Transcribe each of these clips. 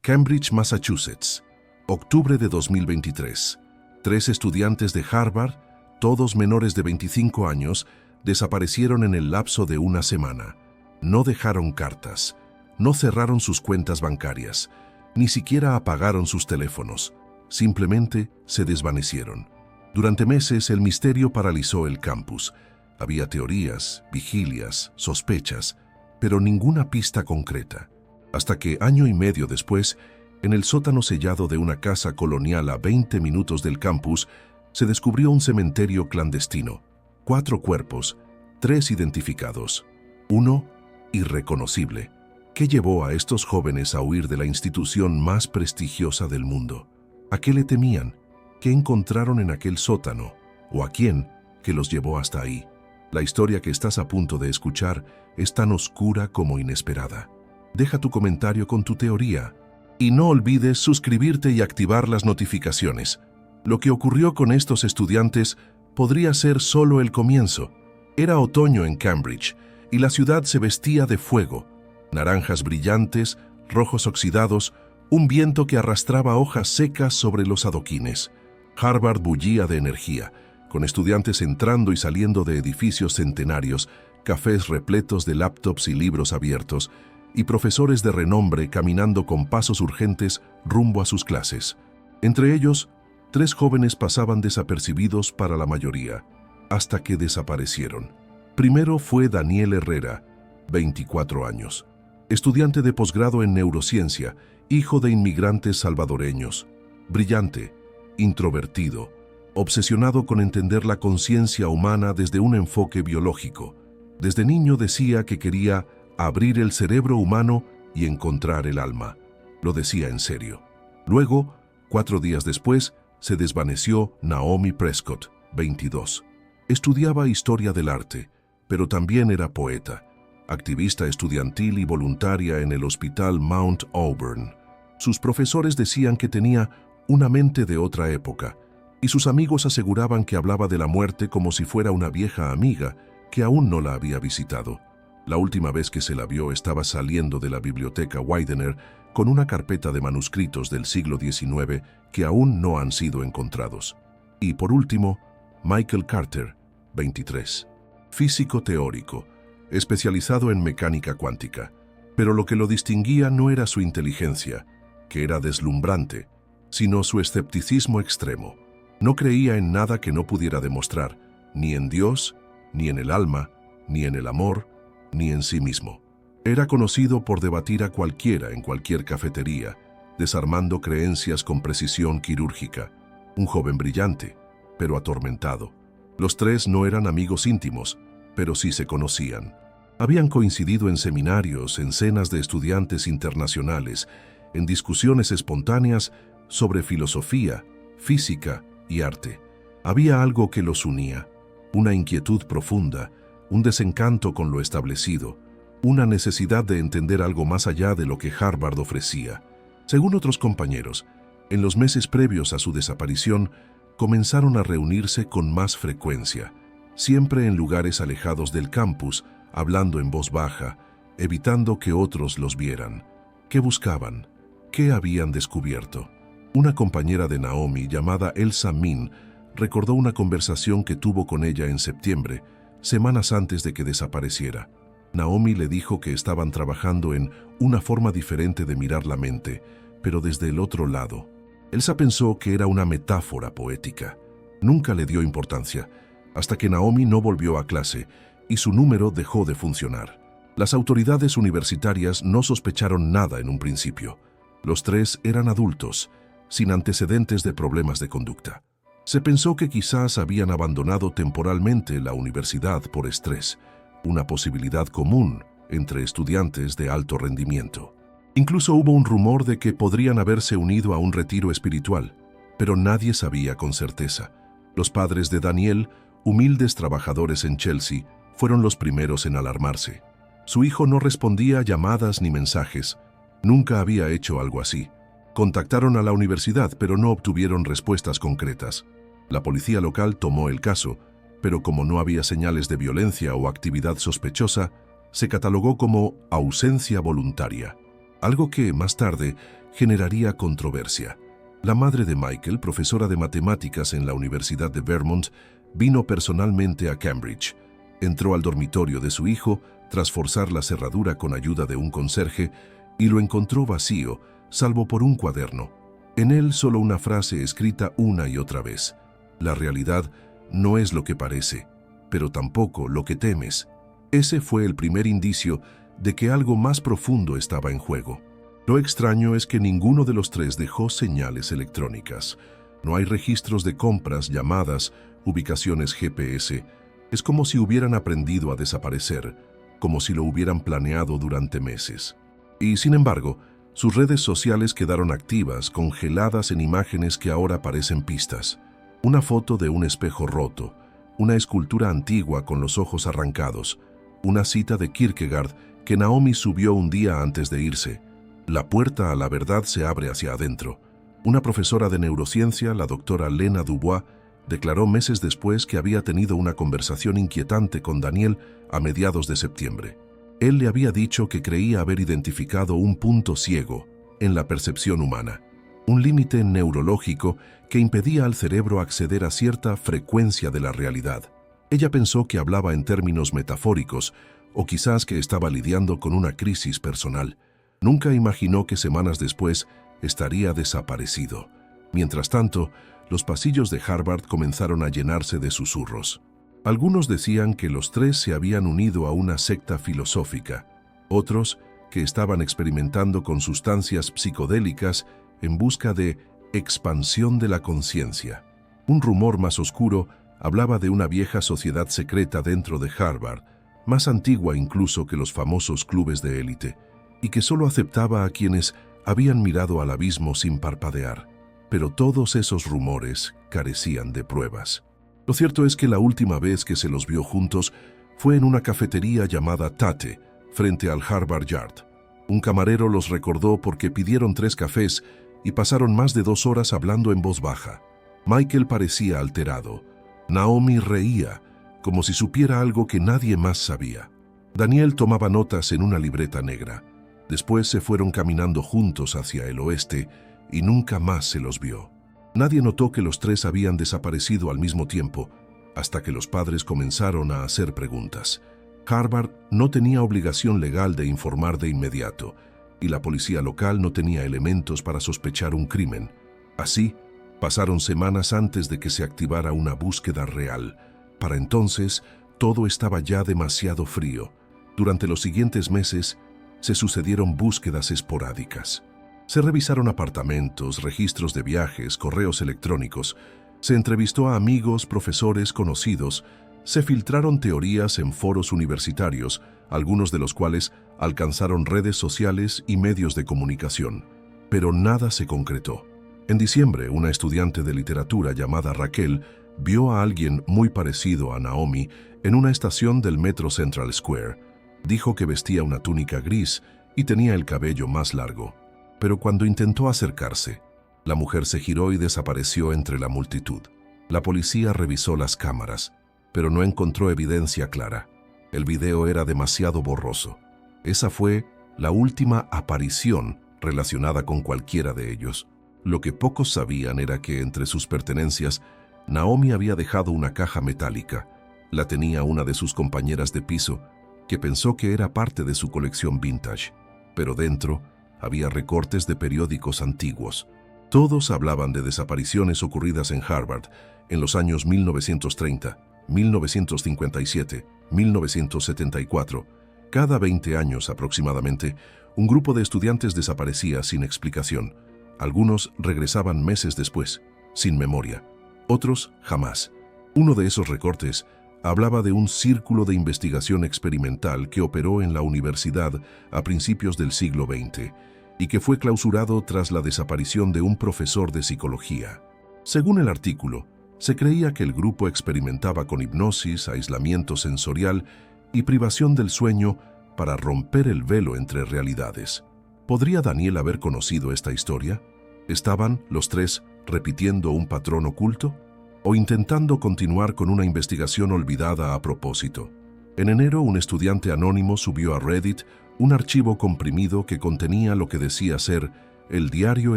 Cambridge, Massachusetts, octubre de 2023. 3 estudiantes de Harvard, todos menores de 25 años, desaparecieron en el lapso de una semana. No dejaron cartas, no cerraron sus cuentas bancarias, ni siquiera apagaron sus teléfonos. Simplemente se desvanecieron. Durante meses el misterio paralizó el campus. Había teorías, vigilias, sospechas, pero ninguna pista concreta. Hasta que, año y medio después, en el sótano sellado de una casa colonial a 20 minutos del campus, se descubrió un cementerio clandestino. 4 cuerpos, 3 identificados, 1 irreconocible. ¿Qué llevó a estos jóvenes a huir de la institución más prestigiosa del mundo? ¿A qué le temían? ¿Qué encontraron en aquel sótano? ¿O a quién que los llevó hasta ahí? La historia que estás a punto de escuchar es tan oscura como inesperada. Deja tu comentario con tu teoría. Y no olvides suscribirte y activar las notificaciones. Lo que ocurrió con estos estudiantes podría ser solo el comienzo. Era otoño en Cambridge y la ciudad se vestía de fuego. Naranjas brillantes, rojos oxidados, un viento que arrastraba hojas secas sobre los adoquines. Harvard bullía de energía, con estudiantes entrando y saliendo de edificios centenarios, cafés repletos de laptops y libros abiertos, y profesores de renombre caminando con pasos urgentes rumbo a sus clases. Entre ellos, 3 jóvenes pasaban desapercibidos para la mayoría, hasta que desaparecieron. Primero fue Daniel Herrera, 24 años, estudiante de posgrado en neurociencia, hijo de inmigrantes salvadoreños, brillante, introvertido, obsesionado con entender la conciencia humana desde un enfoque biológico. Desde niño decía que quería abrir el cerebro humano y encontrar el alma. Lo decía en serio. Luego, 4 días después, se desvaneció Naomi Prescott, 22. Estudiaba historia del arte, pero también era poeta, activista estudiantil y voluntaria en el Hospital Mount Auburn. Sus profesores decían que tenía una mente de otra época, y sus amigos aseguraban que hablaba de la muerte como si fuera una vieja amiga que aún no la había visitado. La última vez que se la vio estaba saliendo de la biblioteca Widener con una carpeta de manuscritos del siglo XIX que aún no han sido encontrados. Y por último, Michael Carter, 23. Físico teórico, especializado en mecánica cuántica. Pero lo que lo distinguía no era su inteligencia, que era deslumbrante, sino su escepticismo extremo. No creía en nada que no pudiera demostrar, ni en Dios, ni en el alma, ni en el amor, ni en sí mismo. Era conocido por debatir a cualquiera en cualquier cafetería, desarmando creencias con precisión quirúrgica. Un joven brillante, pero atormentado. Los 3 no eran amigos íntimos, pero sí se conocían. Habían coincidido en seminarios, en cenas de estudiantes internacionales, en discusiones espontáneas sobre filosofía, física y arte. Había algo que los unía, una inquietud profunda, un desencanto con lo establecido, una necesidad de entender algo más allá de lo que Harvard ofrecía. Según otros compañeros, en los meses previos a su desaparición, comenzaron a reunirse con más frecuencia, siempre en lugares alejados del campus, hablando en voz baja, evitando que otros los vieran. ¿Qué buscaban? ¿Qué habían descubierto? Una compañera de Naomi, llamada Elsa Min, recordó una conversación que tuvo con ella en septiembre, semanas antes de que desapareciera. Naomi le dijo que estaban trabajando en una forma diferente de mirar la mente, pero desde el otro lado. Elsa pensó que era una metáfora poética. Nunca le dio importancia, hasta que Naomi no volvió a clase y su número dejó de funcionar. Las autoridades universitarias no sospecharon nada en un principio. Los 3 eran adultos, sin antecedentes de problemas de conducta. Se pensó que quizás habían abandonado temporalmente la universidad por estrés, una posibilidad común entre estudiantes de alto rendimiento. Incluso hubo un rumor de que podrían haberse unido a un retiro espiritual, pero nadie sabía con certeza. Los padres de Daniel, humildes trabajadores en Chelsea, fueron los primeros en alarmarse. Su hijo no respondía a llamadas ni mensajes. Nunca había hecho algo así. Contactaron a la universidad, pero no obtuvieron respuestas concretas. La policía local tomó el caso, pero como no había señales de violencia o actividad sospechosa, se catalogó como ausencia voluntaria. algo que, más tarde, generaría controversia. La madre de Michael, profesora de matemáticas en la Universidad de Vermont, vino personalmente a Cambridge. Entró al dormitorio de su hijo tras forzar la cerradura con ayuda de un conserje y lo encontró vacío, salvo por un cuaderno. En él solo una frase escrita una y otra vez. La realidad no es lo que parece, pero tampoco lo que temes. Ese fue el primer indicio de que algo más profundo estaba en juego. Lo extraño es que ninguno de los tres dejó señales electrónicas. No hay registros de compras, llamadas, ubicaciones GPS. Es como si hubieran aprendido a desaparecer, como si lo hubieran planeado durante meses. Y sin embargo, sus redes sociales quedaron activas, congeladas en imágenes que ahora parecen pistas. Una foto de un espejo roto, una escultura antigua con los ojos arrancados, una cita de Kierkegaard que Naomi subió un día antes de irse. La puerta a la verdad se abre hacia adentro. Una profesora de neurociencia, la doctora Lena Dubois, declaró meses después que había tenido una conversación inquietante con Daniel a mediados de septiembre. Él le había dicho que creía haber identificado un punto ciego en la percepción humana, un límite neurológico que impedía al cerebro acceder a cierta frecuencia de la realidad. Ella pensó que hablaba en términos metafóricos o quizás que estaba lidiando con una crisis personal. Nunca imaginó que semanas después estaría desaparecido. Mientras tanto, los pasillos de Harvard comenzaron a llenarse de susurros. Algunos decían que los tres se habían unido a una secta filosófica, otros que estaban experimentando con sustancias psicodélicas en busca de expansión de la conciencia. Un rumor más oscuro hablaba de una vieja sociedad secreta dentro de Harvard, más antigua incluso que los famosos clubes de élite, y que solo aceptaba a quienes habían mirado al abismo sin parpadear. Pero todos esos rumores carecían de pruebas. Lo cierto es que la última vez que se los vio juntos fue en una cafetería llamada Tate, frente al Harvard Yard. Un camarero los recordó porque pidieron 3 cafés y pasaron más de 2 horas hablando en voz baja. Michael parecía alterado. Naomi reía, como si supiera algo que nadie más sabía. Daniel tomaba notas en una libreta negra. Después se fueron caminando juntos hacia el oeste y nunca más se los vio. Nadie notó que los tres habían desaparecido al mismo tiempo, hasta que los padres comenzaron a hacer preguntas. Harvard no tenía obligación legal de informar de inmediato, y la policía local no tenía elementos para sospechar un crimen. Así, pasaron semanas antes de que se activara una búsqueda real. Para entonces, todo estaba ya demasiado frío. Durante los siguientes meses, se sucedieron búsquedas esporádicas. Se revisaron apartamentos, registros de viajes, correos electrónicos. Se entrevistó a amigos, profesores, conocidos. Se filtraron teorías en foros universitarios, algunos de los cuales alcanzaron redes sociales y medios de comunicación. Pero nada se concretó. En diciembre, una estudiante de literatura llamada Raquel vio a alguien muy parecido a Naomi en una estación del Metro Central Square. Dijo que vestía una túnica gris y tenía el cabello más largo. Pero cuando intentó acercarse, la mujer se giró y desapareció entre la multitud. La policía revisó las cámaras, pero no encontró evidencia clara. El video era demasiado borroso. Esa fue la última aparición relacionada con cualquiera de ellos. Lo que pocos sabían era que entre sus pertenencias, Naomi había dejado una caja metálica. La tenía una de sus compañeras de piso, que pensó que era parte de su colección vintage, pero dentro había recortes de periódicos antiguos. Todos hablaban de desapariciones ocurridas en Harvard en los años 1930, 1957, 1974. Cada 20 años aproximadamente, un grupo de estudiantes desaparecía sin explicación. Algunos regresaban meses después, sin memoria. Otros, jamás. Uno de esos recortes hablaba de un círculo de investigación experimental que operó en la universidad a principios del siglo XX y que fue clausurado tras la desaparición de un profesor de psicología. Según el artículo, se creía que el grupo experimentaba con hipnosis, aislamiento sensorial y privación del sueño para romper el velo entre realidades. ¿Podría Daniel haber conocido esta historia? ¿Estaban los tres repitiendo un patrón oculto? ¿O intentando continuar con una investigación olvidada a propósito? En enero, un estudiante anónimo subió a Reddit un archivo comprimido que contenía lo que decía ser el diario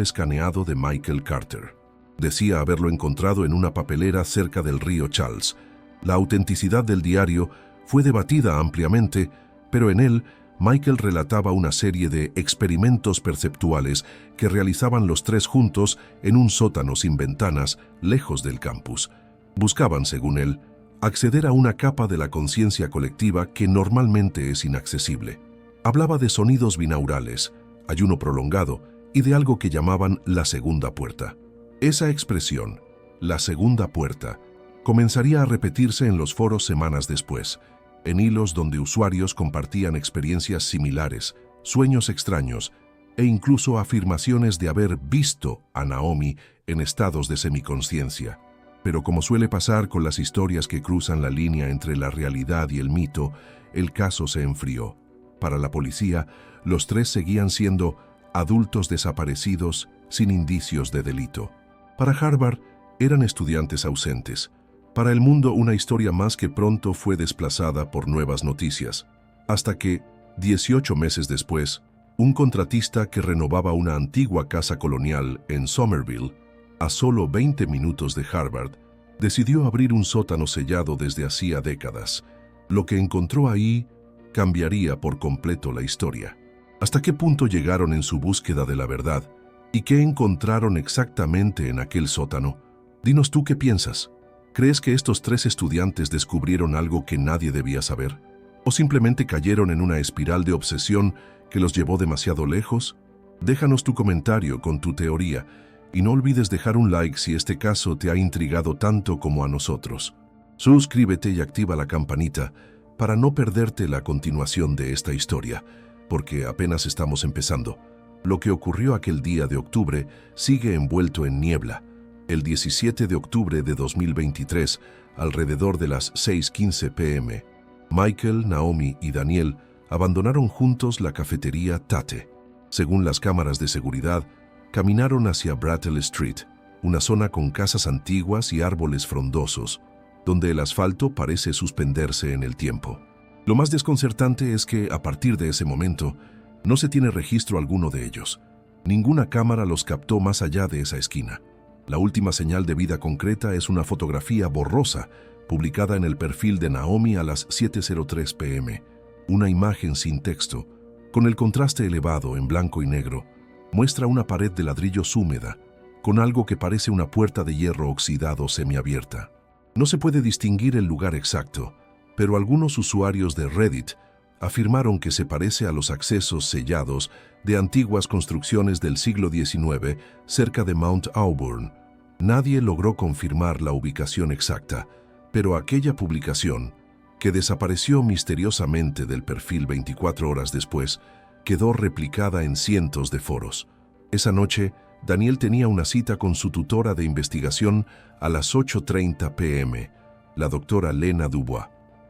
escaneado de Michael Carter. Decía haberlo encontrado en una papelera cerca del río Charles. La autenticidad del diario fue debatida ampliamente, pero en él Michael relataba una serie de experimentos perceptuales que realizaban los tres juntos en un sótano sin ventanas, lejos del campus. Buscaban, según él, acceder a una capa de la conciencia colectiva que normalmente es inaccesible. Hablaba de sonidos binaurales, ayuno prolongado y de algo que llamaban la segunda puerta. Esa expresión, la segunda puerta, comenzaría a repetirse en los foros semanas después, en hilos donde usuarios compartían experiencias similares, sueños extraños e incluso afirmaciones de haber visto a Naomi en estados de semiconsciencia. Pero como suele pasar con las historias que cruzan la línea entre la realidad y el mito, el caso se enfrió. Para la policía, los tres seguían siendo adultos desaparecidos sin indicios de delito. Para Harvard, eran estudiantes ausentes. Para el mundo, una historia más que pronto fue desplazada por nuevas noticias, hasta que, 18 meses después, un contratista que renovaba una antigua casa colonial en Somerville, a solo 20 minutos de Harvard, decidió abrir un sótano sellado desde hacía décadas. Lo que encontró ahí cambiaría por completo la historia. ¿Hasta qué punto llegaron en su búsqueda de la verdad? ¿Y qué encontraron exactamente en aquel sótano? Dinos tú qué piensas. ¿Crees que estos tres estudiantes descubrieron algo que nadie debía saber? ¿O simplemente cayeron en una espiral de obsesión que los llevó demasiado lejos? Déjanos tu comentario con tu teoría y no olvides dejar un like si este caso te ha intrigado tanto como a nosotros. Suscríbete y activa la campanita para no perderte la continuación de esta historia, porque apenas estamos empezando. Lo que ocurrió aquel día de octubre sigue envuelto en niebla. El 17 de octubre de 2023, alrededor de las 6:15 p.m., Michael, Naomi y Daniel abandonaron juntos la cafetería Tate. Según las cámaras de seguridad, caminaron hacia Brattle Street, una zona con casas antiguas y árboles frondosos, donde el asfalto parece suspenderse en el tiempo. Lo más desconcertante es que, a partir de ese momento, no se tiene registro alguno de ellos. Ninguna cámara los captó más allá de esa esquina. La última señal de vida concreta es una fotografía borrosa, publicada en el perfil de Naomi a las 7:03 p.m. Una imagen sin texto, con el contraste elevado en blanco y negro, muestra una pared de ladrillos húmeda, con algo que parece una puerta de hierro oxidado semiabierta. No se puede distinguir el lugar exacto, pero algunos usuarios de Reddit afirmaron que se parece a los accesos sellados de antiguas construcciones del siglo XIX cerca de Mount Auburn. Nadie logró confirmar la ubicación exacta, pero aquella publicación, que desapareció misteriosamente del perfil 24 horas después, quedó replicada en cientos de foros. Esa noche, Daniel tenía una cita con su tutora de investigación a las 8:30 p.m., la doctora Lena Dubois.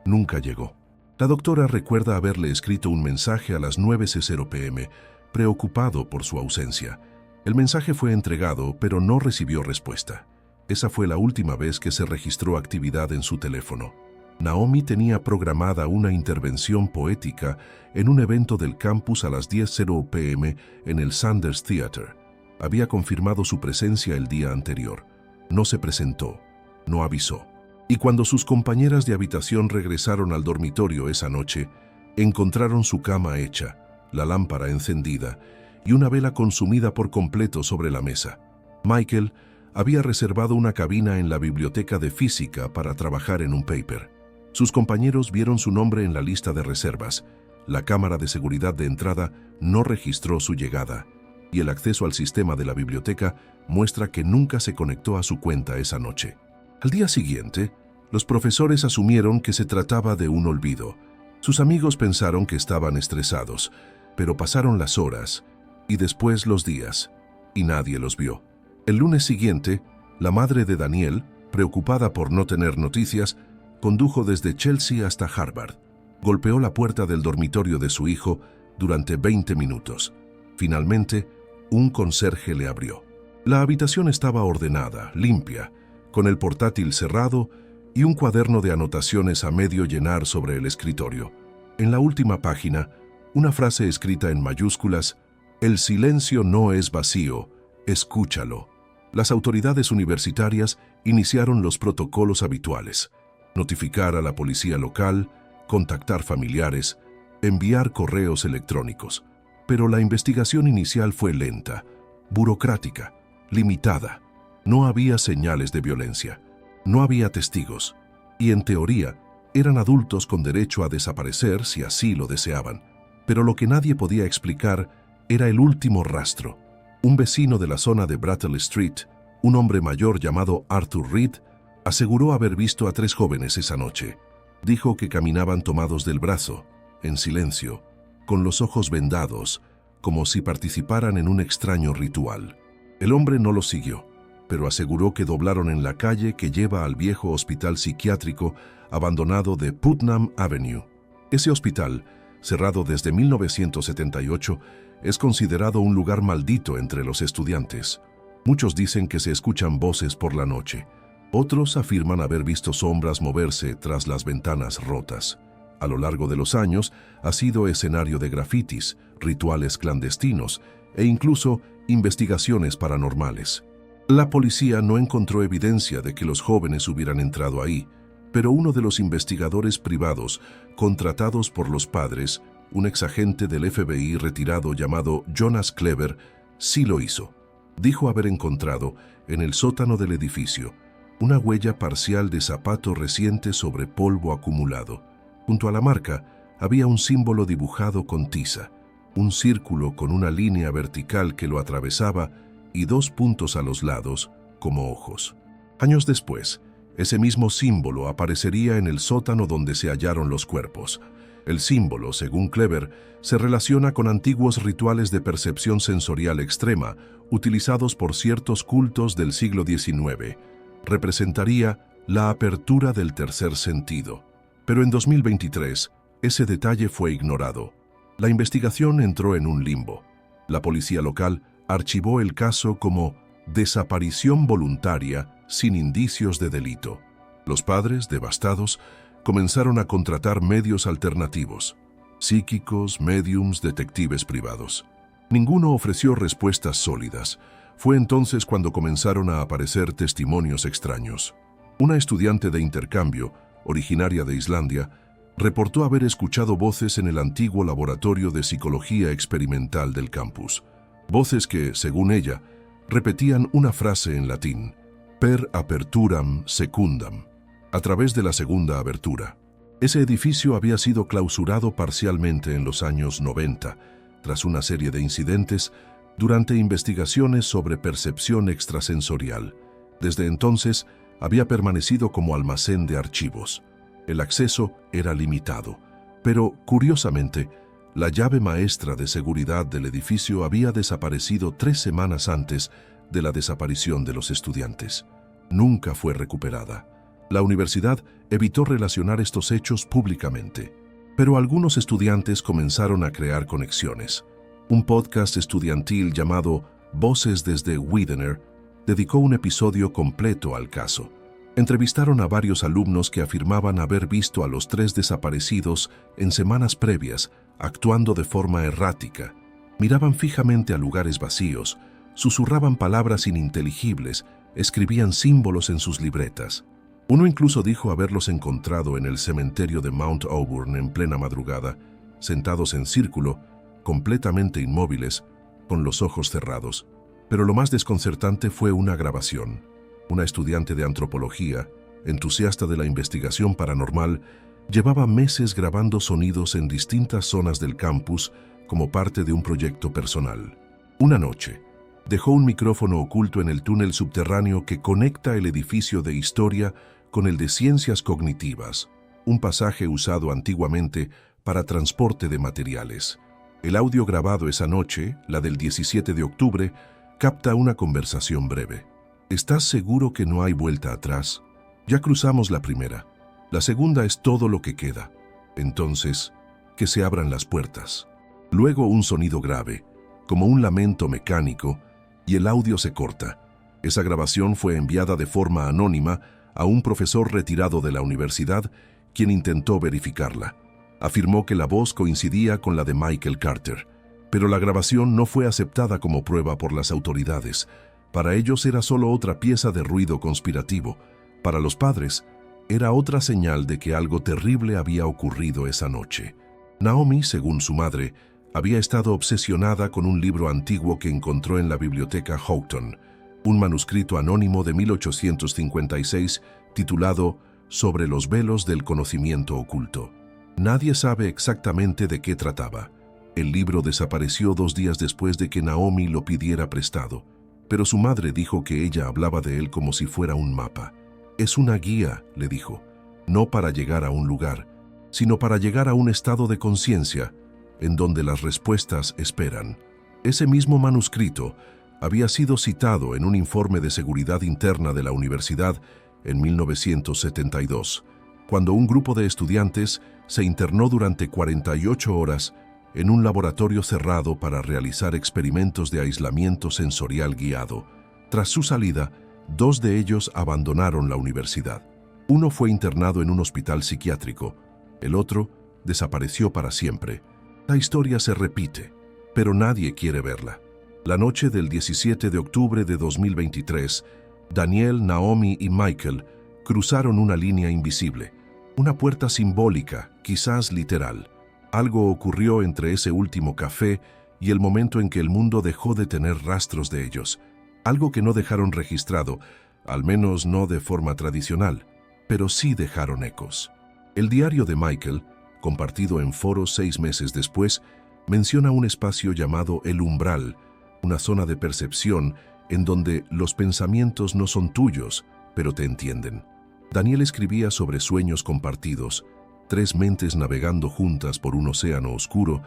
Nunca llegó. La doctora recuerda haberle escrito un mensaje a las 9:00 p.m., preocupado por su ausencia. El mensaje fue entregado, pero no recibió respuesta. Esa fue la última vez que se registró actividad en su teléfono. Naomi tenía programada una intervención poética en un evento del campus a las 10:00 p.m. en el Sanders Theater. Había confirmado su presencia el día anterior. No se presentó, no avisó. Y cuando sus compañeras de habitación regresaron al dormitorio esa noche, encontraron su cama hecha, la lámpara encendida y una vela consumida por completo sobre la mesa. Michael había reservado una cabina en la biblioteca de física para trabajar en un paper. Sus compañeros vieron su nombre en la lista de reservas. La cámara de seguridad de entrada no registró su llegada, y el acceso al sistema de la biblioteca muestra que nunca se conectó a su cuenta esa noche. Al día siguiente, los profesores asumieron que se trataba de un olvido. Sus amigos pensaron que estaban estresados, pero pasaron las horas y después los días, y nadie los vio. El lunes siguiente, la madre de Daniel, preocupada por no tener noticias, condujo desde Chelsea hasta Harvard. Golpeó la puerta del dormitorio de su hijo durante 20 minutos. Finalmente, un conserje le abrió. La habitación estaba ordenada, limpia, con el portátil cerrado y un cuaderno de anotaciones a medio llenar sobre el escritorio. En la última página, Una frase escrita en mayúsculas: "El silencio no es vacío, escúchalo". Las autoridades universitarias iniciaron los protocolos habituales: notificar a la policía local, contactar familiares, enviar correos electrónicos. Pero la investigación inicial fue lenta, burocrática, limitada. No había señales de violencia, no había testigos, y en teoría eran adultos con derecho a desaparecer si así lo deseaban. Pero lo que nadie podía explicar era el último rastro. Un vecino de la zona de Brattle Street, un hombre mayor llamado Arthur Reed, aseguró haber visto a 3 jóvenes esa noche. Dijo que caminaban tomados del brazo, en silencio, con los ojos vendados, como si participaran en un extraño ritual. El hombre no los siguió, pero aseguró que doblaron en la calle que lleva al viejo hospital psiquiátrico abandonado de Putnam Avenue. Ese hospital, cerrado desde 1978, es considerado un lugar maldito entre los estudiantes. Muchos dicen que se escuchan voces por la noche. Otros afirman haber visto sombras moverse tras las ventanas rotas. A lo largo de los años, ha sido escenario de grafitis, rituales clandestinos e incluso investigaciones paranormales. La policía no encontró evidencia de que los jóvenes hubieran entrado ahí, pero uno de los investigadores privados contratados por los padres, un exagente del FBI retirado llamado Jonas Clever, sí lo hizo. Dijo haber encontrado, en el sótano del edificio, una huella parcial de zapato reciente sobre polvo acumulado. Junto a la marca había un símbolo dibujado con tiza, un círculo con una línea vertical que lo atravesaba y 2 puntos a los lados, como ojos. Años después, ese mismo símbolo aparecería en el sótano donde se hallaron los cuerpos. El símbolo, según Clever, se relaciona con antiguos rituales de percepción sensorial extrema utilizados por ciertos cultos del siglo XIX. Representaría la apertura del tercer sentido. Pero en 2023, ese detalle fue ignorado. La investigación entró en un limbo. La policía local archivó el caso como desaparición voluntaria sin indicios de delito. Los padres, devastados, comenzaron a contratar medios alternativos: psíquicos, médiums, detectives privados. Ninguno ofreció respuestas sólidas. Fue entonces cuando comenzaron a aparecer testimonios extraños. Una estudiante de intercambio, originaria de Islandia, reportó haber escuchado voces en el antiguo laboratorio de psicología experimental del campus. Voces que, según ella, repetían una frase en latín: per aperturam secundam, a través de la segunda abertura. Ese edificio había sido clausurado parcialmente en los años 90, tras una serie de incidentes durante investigaciones sobre percepción extrasensorial. Desde entonces, había permanecido como almacén de archivos. El acceso era limitado, pero, curiosamente, la llave maestra de seguridad del edificio había desaparecido 3 semanas antes de la desaparición de los estudiantes. Nunca fue recuperada. La universidad evitó relacionar estos hechos públicamente, pero algunos estudiantes comenzaron a crear conexiones. Un podcast estudiantil llamado Voces desde Widener dedicó un episodio completo al caso. Entrevistaron a varios alumnos que afirmaban haber visto a los 3 desaparecidos en semanas previas, actuando de forma errática. Miraban fijamente a lugares vacíos, susurraban palabras ininteligibles, escribían símbolos en sus libretas. Uno incluso dijo haberlos encontrado en el cementerio de Mount Auburn en plena madrugada, sentados en círculo, completamente inmóviles, con los ojos cerrados. Pero lo más desconcertante fue una grabación. Una estudiante de antropología, entusiasta de la investigación paranormal, llevaba meses grabando sonidos en distintas zonas del campus como parte de un proyecto personal. Una noche, dejó un micrófono oculto en el túnel subterráneo que conecta el edificio de historia con el de ciencias cognitivas, un pasaje usado antiguamente para transporte de materiales. El audio grabado esa noche, la del 17 de octubre, capta una conversación breve. ¿Estás seguro que no hay vuelta atrás? Ya cruzamos la primera. La segunda es todo lo que queda. Entonces, que se abran las puertas. Luego un sonido grave, como un lamento mecánico, y el audio se corta. Esa grabación fue enviada de forma anónima a un profesor retirado de la universidad, quien intentó verificarla. Afirmó que la voz coincidía con la de Michael Carter, pero la grabación no fue aceptada como prueba por las autoridades. Para ellos era solo otra pieza de ruido conspirativo. Para los padres, era otra señal de que algo terrible había ocurrido esa noche. Naomi, según su madre, había estado obsesionada con un libro antiguo que encontró en la biblioteca Houghton, un manuscrito anónimo de 1856 titulado Sobre los velos del conocimiento oculto. Nadie sabe exactamente de qué trataba. El libro desapareció 2 días después de que Naomi lo pidiera prestado, pero su madre dijo que ella hablaba de él como si fuera un mapa. Es una guía, le dijo, no para llegar a un lugar, sino para llegar a un estado de conciencia en donde las respuestas esperan. Ese mismo manuscrito había sido citado en un informe de seguridad interna de la universidad en 1972, cuando un grupo de estudiantes se internó durante 48 horas en un laboratorio cerrado para realizar experimentos de aislamiento sensorial guiado. Tras su salida, 2 de ellos abandonaron la universidad. Uno fue internado en un hospital psiquiátrico, el otro desapareció para siempre. La historia se repite, pero nadie quiere verla. La noche del 17 de octubre de 2023, Daniel, Naomi y Michael cruzaron una línea invisible, una puerta simbólica, quizás literal. Algo ocurrió entre ese último café y el momento en que el mundo dejó de tener rastros de ellos. Algo que no dejaron registrado, al menos no de forma tradicional, pero sí dejaron ecos. El diario de Michael, compartido en foros 6 meses después, menciona un espacio llamado el umbral, una zona de percepción en donde los pensamientos no son tuyos, pero te entienden. Daniel escribía sobre sueños compartidos, 3 mentes navegando juntas por un océano oscuro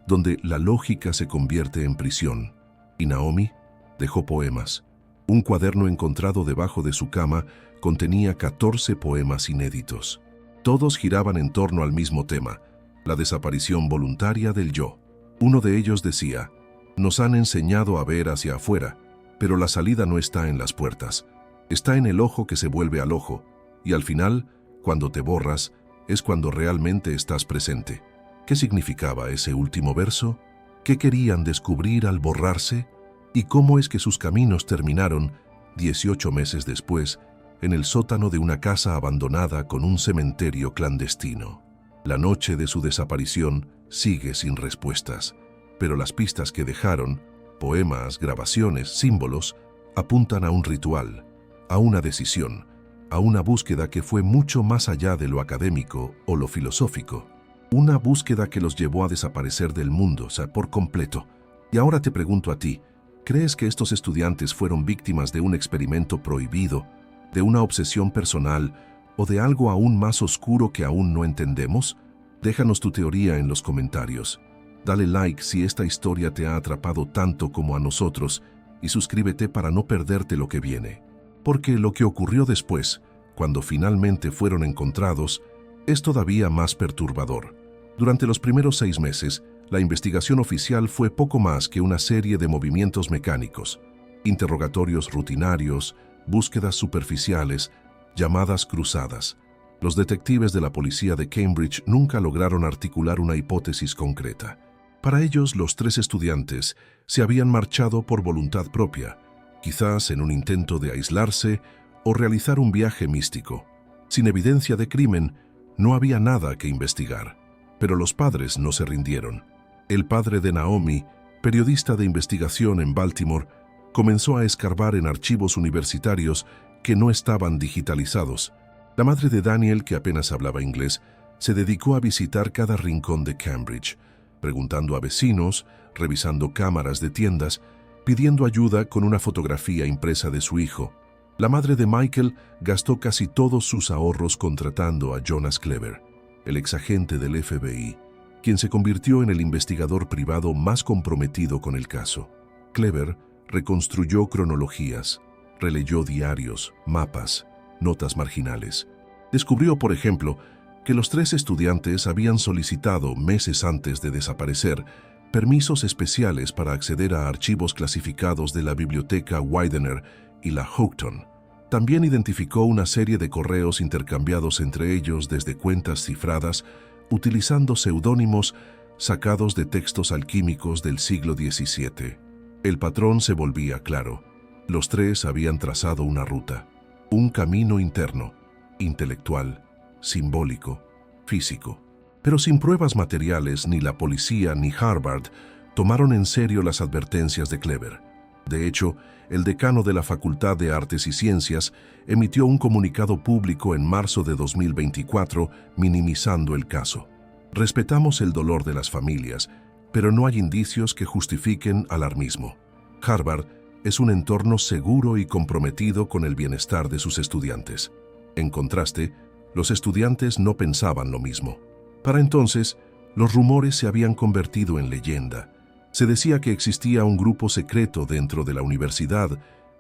donde la lógica se convierte en prisión. Y Naomi dejó poemas. Un cuaderno encontrado debajo de su cama contenía 14 poemas inéditos. Todos giraban en torno al mismo tema, la desaparición voluntaria del yo. Uno de ellos decía: nos han enseñado a ver hacia afuera, pero la salida no está en las puertas. Está en el ojo que se vuelve al ojo, y al final, cuando te borras, es cuando realmente estás presente. ¿Qué significaba ese último verso? ¿Qué querían descubrir al borrarse? ¿Y cómo es que sus caminos terminaron, 18 meses después, en el sótano de una casa abandonada con un cementerio clandestino? La noche de su desaparición sigue sin respuestas, pero las pistas que dejaron, poemas, grabaciones, símbolos, apuntan a un ritual, a una decisión, a una búsqueda que fue mucho más allá de lo académico o lo filosófico. Una búsqueda que los llevó a desaparecer del mundo, por completo. Y ahora te pregunto a ti, ¿crees que estos estudiantes fueron víctimas de un experimento prohibido, de una obsesión personal o de algo aún más oscuro que aún no entendemos? Déjanos tu teoría en los comentarios. Dale like si esta historia te ha atrapado tanto como a nosotros y suscríbete para no perderte lo que viene. Porque lo que ocurrió después, cuando finalmente fueron encontrados, es todavía más perturbador. Durante los primeros 6 meses, la investigación oficial fue poco más que una serie de movimientos mecánicos, interrogatorios rutinarios, búsquedas superficiales, llamadas cruzadas. Los detectives de la policía de Cambridge nunca lograron articular una hipótesis concreta. Para ellos, los 3 estudiantes se habían marchado por voluntad propia, quizás en un intento de aislarse o realizar un viaje místico. Sin evidencia de crimen, no había nada que investigar. Pero los padres no se rindieron. El padre de Naomi, periodista de investigación en Baltimore, comenzó a escarbar en archivos universitarios que no estaban digitalizados. La madre de Daniel, que apenas hablaba inglés, se dedicó a visitar cada rincón de Cambridge, preguntando a vecinos, revisando cámaras de tiendas, pidiendo ayuda con una fotografía impresa de su hijo. La madre de Michael gastó casi todos sus ahorros contratando a Jonas Clever, el exagente del FBI, quien se convirtió en el investigador privado más comprometido con el caso. Clever reconstruyó cronologías, releyó diarios, mapas, notas marginales. Descubrió, por ejemplo, que los 3 estudiantes habían solicitado, meses antes de desaparecer, permisos especiales para acceder a archivos clasificados de la biblioteca Widener y la Houghton. También identificó una serie de correos intercambiados entre ellos desde cuentas cifradas utilizando seudónimos sacados de textos alquímicos del siglo XVII. El patrón se volvía claro. Los tres habían trazado una ruta, un camino interno, intelectual, simbólico, físico. Pero sin pruebas materiales, ni la policía ni Harvard tomaron en serio las advertencias de Kleber. De hecho, el decano de la Facultad de Artes y Ciencias emitió un comunicado público en marzo de 2024 minimizando el caso. Respetamos el dolor de las familias, pero no hay indicios que justifiquen alarmismo. Harvard es un entorno seguro y comprometido con el bienestar de sus estudiantes. En contraste, los estudiantes no pensaban lo mismo. Para entonces, los rumores se habían convertido en leyenda. Se decía que existía un grupo secreto dentro de la universidad,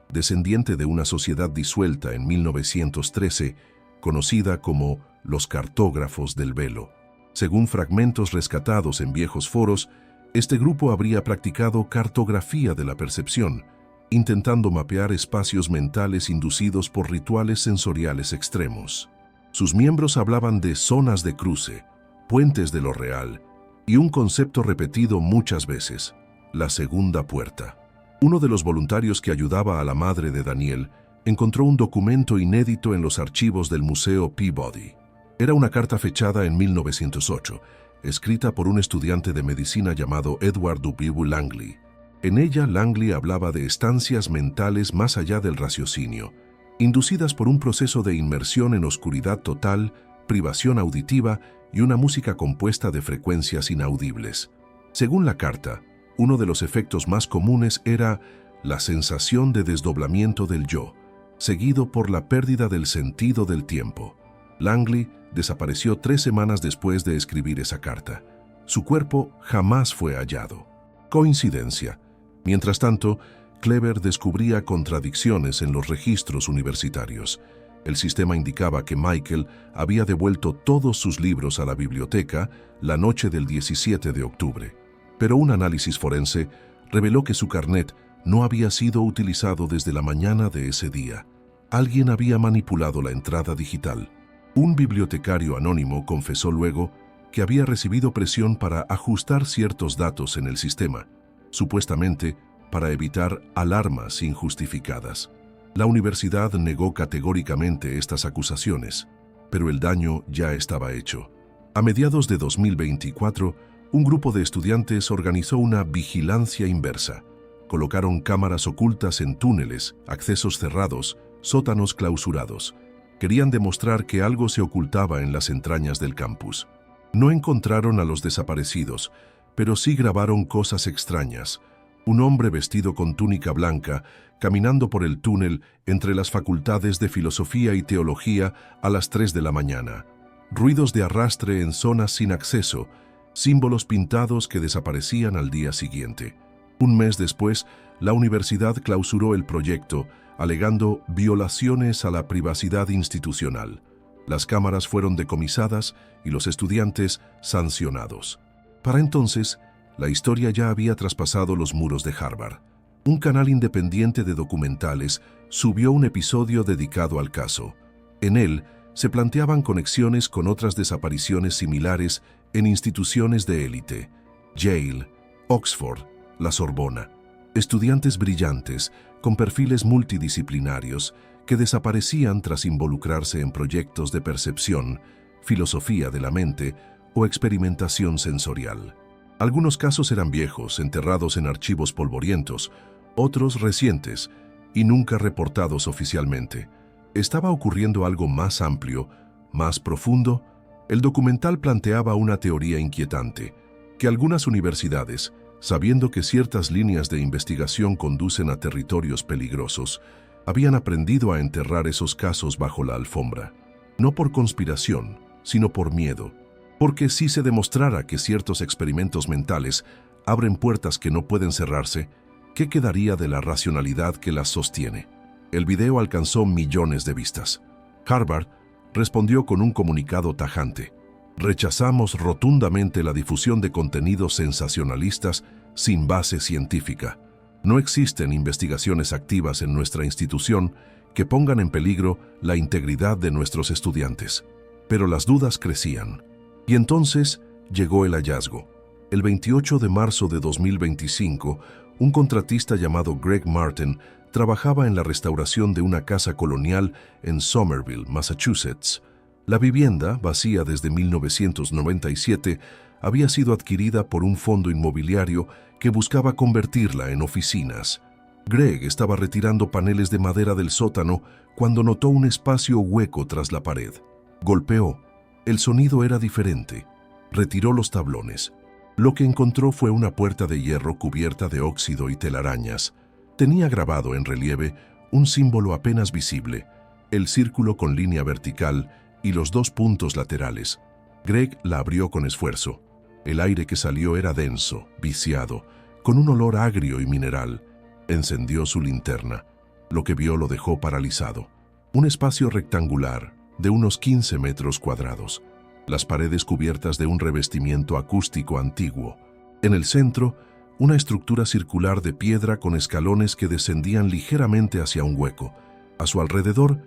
descendiente de una sociedad disuelta en 1913, conocida como los cartógrafos del velo. Según fragmentos rescatados en viejos foros, este grupo habría practicado cartografía de la percepción, intentando mapear espacios mentales inducidos por rituales sensoriales extremos. Sus miembros hablaban de zonas de cruce, puentes de lo real, y un concepto repetido muchas veces, la segunda puerta. Uno de los voluntarios que ayudaba a la madre de Daniel encontró un documento inédito en los archivos del Museo Peabody. Era una carta fechada en 1908, escrita por un estudiante de medicina llamado Edward W. Langley. En ella, Langley hablaba de estancias mentales más allá del raciocinio, inducidas por un proceso de inmersión en oscuridad total, privación auditiva y una música compuesta de frecuencias inaudibles. Según la carta, uno de los efectos más comunes era la sensación de desdoblamiento del yo, seguido por la pérdida del sentido del tiempo. Langley desapareció 3 semanas después de escribir esa carta. Su cuerpo jamás fue hallado. Coincidencia. Mientras tanto, Kleber descubría contradicciones en los registros universitarios. El sistema indicaba que Michael había devuelto todos sus libros a la biblioteca la noche del 17 de octubre. Pero un análisis forense reveló que su carnet no había sido utilizado desde la mañana de ese día. Alguien había manipulado la entrada digital. Un bibliotecario anónimo confesó luego que había recibido presión para ajustar ciertos datos en el sistema, supuestamente para evitar alarmas injustificadas. La universidad negó categóricamente estas acusaciones, pero el daño ya estaba hecho. A mediados de 2024, un grupo de estudiantes organizó una vigilancia inversa. Colocaron cámaras ocultas en túneles, accesos cerrados, sótanos clausurados. Querían demostrar que algo se ocultaba en las entrañas del campus. No encontraron a los desaparecidos, pero sí grabaron cosas extrañas. Un hombre vestido con túnica blanca, caminando por el túnel entre las facultades de Filosofía y Teología a las 3 de la mañana. Ruidos de arrastre en zonas sin acceso, símbolos pintados que desaparecían al día siguiente. Un mes después, la universidad clausuró el proyecto, alegando violaciones a la privacidad institucional. Las cámaras fueron decomisadas y los estudiantes sancionados. Para entonces, la historia ya había traspasado los muros de Harvard. Un canal independiente de documentales subió un episodio dedicado al caso. En él, se planteaban conexiones con otras desapariciones similares en instituciones de élite: Yale, Oxford, la Sorbona. Estudiantes brillantes, con perfiles multidisciplinarios, que desaparecían tras involucrarse en proyectos de percepción, filosofía de la mente o experimentación sensorial. Algunos casos eran viejos, enterrados en archivos polvorientos, otros recientes y nunca reportados oficialmente. ¿Estaba ocurriendo algo más amplio, más profundo? El documental planteaba una teoría inquietante, que algunas universidades, sabiendo que ciertas líneas de investigación conducen a territorios peligrosos, habían aprendido a enterrar esos casos bajo la alfombra. No por conspiración, sino por miedo. Porque si se demostrara que ciertos experimentos mentales abren puertas que no pueden cerrarse, ¿qué quedaría de la racionalidad que las sostiene? El video alcanzó millones de vistas. Harvard respondió con un comunicado tajante: rechazamos rotundamente la difusión de contenidos sensacionalistas sin base científica. No existen investigaciones activas en nuestra institución que pongan en peligro la integridad de nuestros estudiantes. Pero las dudas crecían. Y entonces llegó el hallazgo. El 28 de marzo de 2025, un contratista llamado Greg Martin trabajaba en la restauración de una casa colonial en Somerville, Massachusetts. La vivienda, vacía desde 1997, había sido adquirida por un fondo inmobiliario que buscaba convertirla en oficinas. Greg estaba retirando paneles de madera del sótano cuando notó un espacio hueco tras la pared. Golpeó. El sonido era diferente. Retiró los tablones. Lo que encontró fue una puerta de hierro cubierta de óxido y telarañas. Tenía grabado en relieve un símbolo apenas visible, el círculo con línea vertical y los dos puntos laterales. Greg la abrió con esfuerzo. El aire que salió era denso, viciado, con un olor agrio y mineral. Encendió su linterna. Lo que vio lo dejó paralizado. Un espacio rectangular, de unos 15 metros cuadrados. Las paredes cubiertas de un revestimiento acústico antiguo. En el centro, una estructura circular de piedra con escalones que descendían ligeramente hacia un hueco. A su alrededor,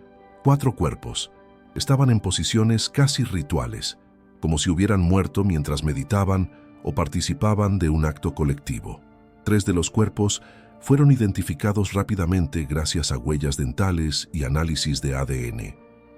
4 cuerpos. Estaban en posiciones casi rituales, como si hubieran muerto mientras meditaban o participaban de un acto colectivo. 3 de los cuerpos fueron identificados rápidamente gracias a huellas dentales y análisis de ADN.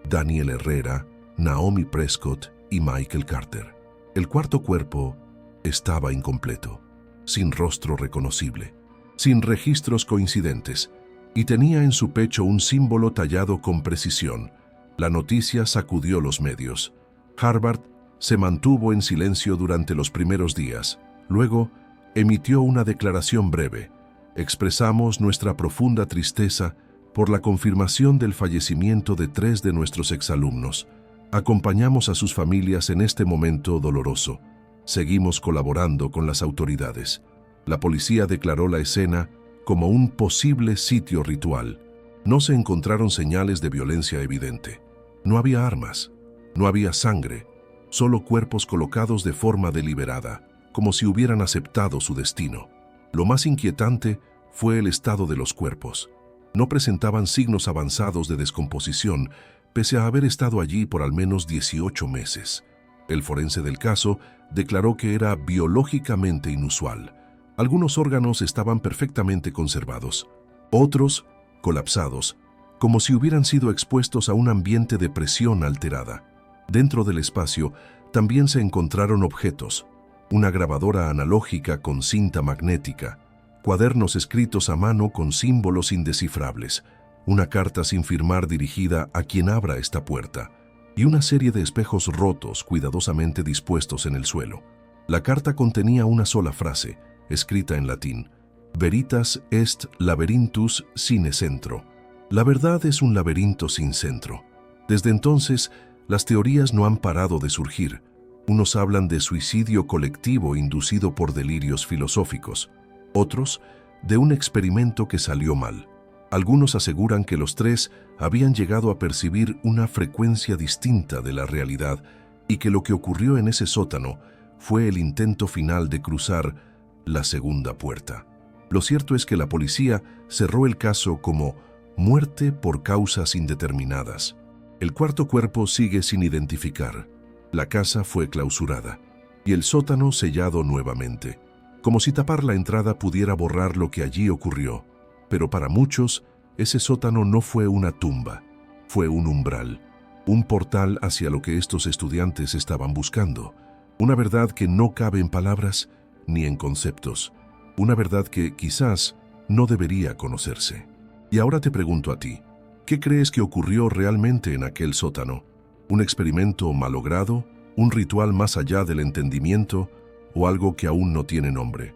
Daniel Herrera, Naomi Prescott y Michael Carter. El cuarto cuerpo estaba incompleto, sin rostro reconocible, sin registros coincidentes, y tenía en su pecho un símbolo tallado con precisión. La noticia sacudió los medios. Harvard se mantuvo en silencio durante los primeros días. Luego, emitió una declaración breve. Expresamos nuestra profunda tristeza por la confirmación del fallecimiento de 3 de nuestros exalumnos. Acompañamos a sus familias en este momento doloroso. Seguimos colaborando con las autoridades. La policía declaró la escena como un posible sitio ritual. No se encontraron señales de violencia evidente. No había armas, no había sangre, solo cuerpos colocados de forma deliberada, como si hubieran aceptado su destino. Lo más inquietante fue el estado de los cuerpos. No presentaban signos avanzados de descomposición, pese a haber estado allí por al menos 18 meses. El forense del caso declaró que era biológicamente inusual. Algunos órganos estaban perfectamente conservados, otros colapsados, como si hubieran sido expuestos a un ambiente de presión alterada. Dentro del espacio también se encontraron objetos: una grabadora analógica con cinta magnética, cuadernos escritos a mano con símbolos indescifrables, una carta sin firmar dirigida a quien abra esta puerta, y una serie de espejos rotos cuidadosamente dispuestos en el suelo. La carta contenía una sola frase, escrita en latín: Veritas est labyrinthus sine centro. La verdad es un laberinto sin centro. Desde entonces, las teorías no han parado de surgir. Unos hablan de suicidio colectivo inducido por delirios filosóficos, otros de un experimento que salió mal. Algunos aseguran que los 3 habían llegado a percibir una frecuencia distinta de la realidad y que lo que ocurrió en ese sótano fue el intento final de cruzar la segunda puerta. Lo cierto es que la policía cerró el caso como muerte por causas indeterminadas. El cuarto cuerpo sigue sin identificar. La casa fue clausurada y el sótano sellado nuevamente, como si tapar la entrada pudiera borrar lo que allí ocurrió. Pero para muchos, ese sótano no fue una tumba, fue un umbral, un portal hacia lo que estos estudiantes estaban buscando. Una verdad que no cabe en palabras ni en conceptos, una verdad que quizás no debería conocerse. Y ahora te pregunto a ti, ¿qué crees que ocurrió realmente en aquel sótano? ¿Un experimento malogrado? ¿Un ritual más allá del entendimiento? ¿O algo que aún no tiene nombre?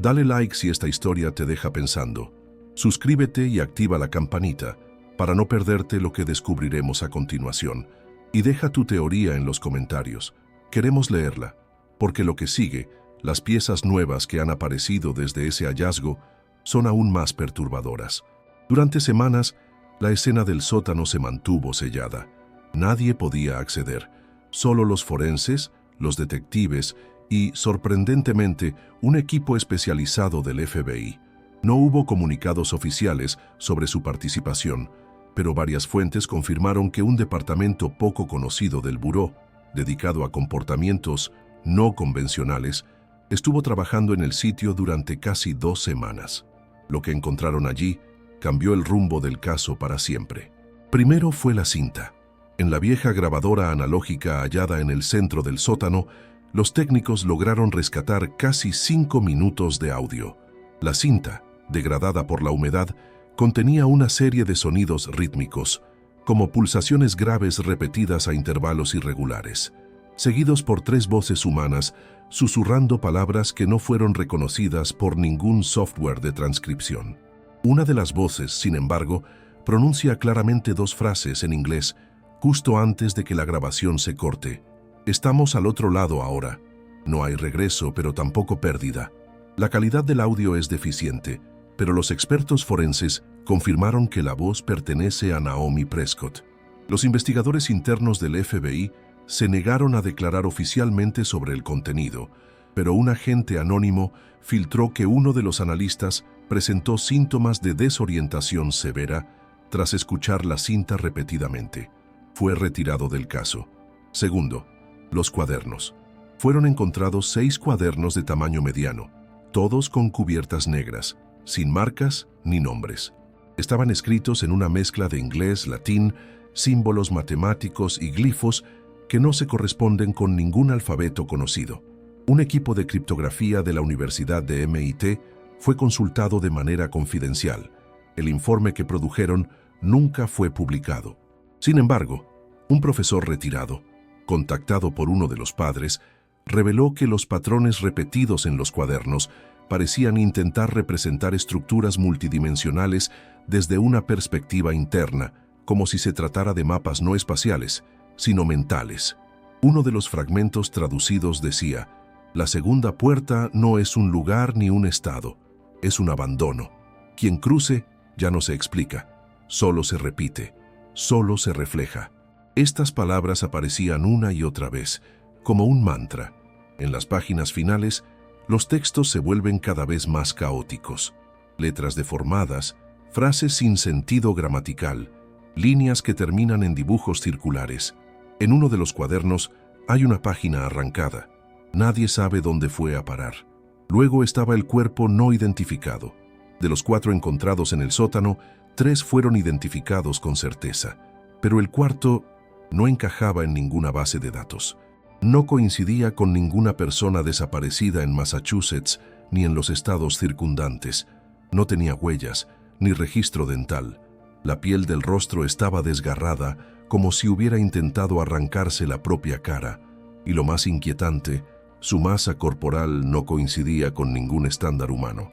Dale like si esta historia te deja pensando. Suscríbete y activa la campanita para no perderte lo que descubriremos a continuación. Y deja tu teoría en los comentarios. Queremos leerla, porque lo que sigue, las piezas nuevas que han aparecido desde ese hallazgo, son aún más perturbadoras. Durante semanas, la escena del sótano se mantuvo sellada. Nadie podía acceder. Solo los forenses, los detectives y, sorprendentemente, un equipo especializado del FBI. No hubo comunicados oficiales sobre su participación, pero varias fuentes confirmaron que un departamento poco conocido del buró dedicado a comportamientos no convencionales, estuvo trabajando en el sitio durante casi 2 semanas. Lo que encontraron allí cambió el rumbo del caso para siempre. Primero fue la cinta. En la vieja grabadora analógica hallada en el centro del sótano, los técnicos lograron rescatar casi 5 minutos de audio. La cinta, degradada por la humedad, contenía una serie de sonidos rítmicos, como pulsaciones graves repetidas a intervalos irregulares, seguidos por 3 voces humanas susurrando palabras que no fueron reconocidas por ningún software de transcripción. Una de las voces, sin embargo, pronuncia claramente 2 frases en inglés justo antes de que la grabación se corte. Estamos al otro lado ahora. No hay regreso, pero tampoco pérdida. La calidad del audio es deficiente, pero los expertos forenses confirmaron que la voz pertenece a Naomi Prescott. Los investigadores internos del FBI se negaron a declarar oficialmente sobre el contenido, pero un agente anónimo filtró que uno de los analistas presentó síntomas de desorientación severa tras escuchar la cinta repetidamente. Fue retirado del caso. Segundo, los cuadernos. Fueron encontrados 6 cuadernos de tamaño mediano, todos con cubiertas negras, sin marcas ni nombres. Estaban escritos en una mezcla de inglés, latín, símbolos matemáticos y glifos que no se corresponden con ningún alfabeto conocido. Un equipo de criptografía de la Universidad de MIT fue consultado de manera confidencial. El informe que produjeron nunca fue publicado. Sin embargo, un profesor retirado, contactado por uno de los padres, reveló que los patrones repetidos en los cuadernos parecían intentar representar estructuras multidimensionales desde una perspectiva interna, como si se tratara de mapas no espaciales, sino mentales. Uno de los fragmentos traducidos decía: la segunda puerta no es un lugar ni un estado, es un abandono. Quien cruce ya no se explica, solo se repite, solo se refleja. Estas palabras aparecían una y otra vez, como un mantra. En las páginas finales, los textos se vuelven cada vez más caóticos. Letras deformadas, frases sin sentido gramatical, líneas que terminan en dibujos circulares. En uno de los cuadernos hay una página arrancada. Nadie sabe dónde fue a parar. Luego estaba el cuerpo no identificado. De los 4 encontrados en el sótano, 3 fueron identificados con certeza, pero el cuarto no encajaba en ninguna base de datos. No coincidía con ninguna persona desaparecida en Massachusetts ni en los estados circundantes. No tenía huellas, ni registro dental. La piel del rostro estaba desgarrada, como si hubiera intentado arrancarse la propia cara. Y lo más inquietante, su masa corporal no coincidía con ningún estándar humano.